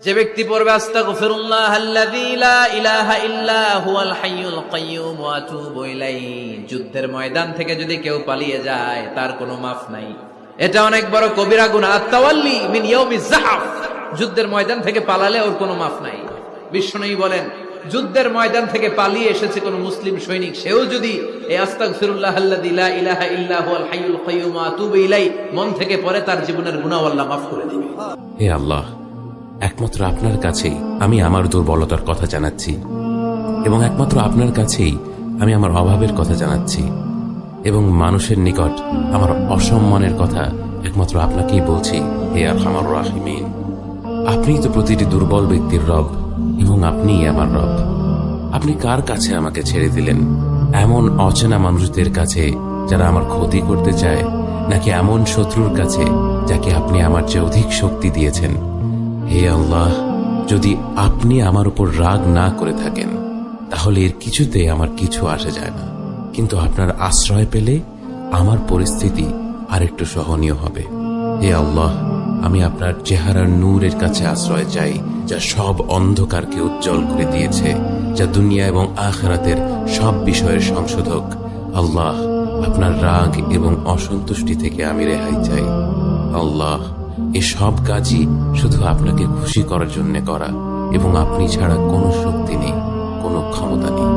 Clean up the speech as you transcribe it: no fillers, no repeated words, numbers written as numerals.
যে ব্যক্তি পড়বে আস্তাগফিরুল্লাহাল্লাযী লা ইলাহা ইল্লা হুয়াল হাইয়ুল কাইয়্যুম ওয়া আতুবু ইলাইহি, যুদ্ধের ময়দান থেকে যদি কেউ পালিয়ে যায় তার কোনো মাফ নাই। এটা অনেক বড় কবিরা গুনাহ। আত-তাওয়াল্লি মিন ইয়াউমিজ যাহফ, যুদ্ধের ময়দান থেকে পালালে ওর কোনো মাফ নাই। বিশ্বনবী বলেন, যুদ্ধের ময়দান থেকে পালিয়ে এসেছে কোন মুসলিম সৈনিক, সেও যদি এই আস্তাগফিরুল্লাহাল্লাযী লা ইলাহা ইল্লা হুয়াল হাইয়ুল কাইয়্যুম ওয়া আতুবু ইলাইহি মন থেকে পড়ে, তার জীবনের গুনাহ আল্লাহ মাফ করে দিবে। হে আল্লাহ, একমাত্র আপনার কাছেই আমি আমার দুর্বলতার কথা জানাচ্ছি এবং একমাত্র আপনার কাছেই আমি আমার অভাবের কথা জানাচ্ছি এবং মানুষের নিকট আমার অসম্মানের কথা একমাত্র আপনাকেই বলছি। হে আরহামার রাহিমিন, আপনিই তো প্রতিটি দুর্বল ব্যক্তির রব এবং আপনিই আমার রব। আপনি কার কাছে আমাকে ছেড়ে দিলেন? এমন অচেনা মানুষদের কাছে যারা আমার ক্ষতি করতে চায়, নাকি এমন শত্রুর কাছে যাকে আপনি আমার চেয়ে অধিক শক্তি দিয়েছেন? হে আল্লাহ, যদি আপনি আমার উপর রাগ না করে থাকেন তাহলে এর কিছুতে আমার কিছু আসে যায় না, কিন্তু আপনার আশ্রয় পেলে আমার পরিস্থিতি আরেকটু সহনীয় হবে। হে আল্লাহ, আমি আপনার চেহারার নূরের কাছে আশ্রয় চাই, যা সব অন্ধকারকে উজ্জ্বল করে দিয়েছে, যা দুনিয়া এবং আখিরাতের সব বিষয়ের সংশোধক। আল্লাহ, আপনার রাগ এবং অসন্তুষ্টি থেকে আমি রেহাই চাই। আল্লাহ, এসব কাজই শুধু আপনাকে খুশি করার জন্য করা এবং আপনি ছাড়া কোনো শক্তি নেই, কোনো ক্ষমতা নেই।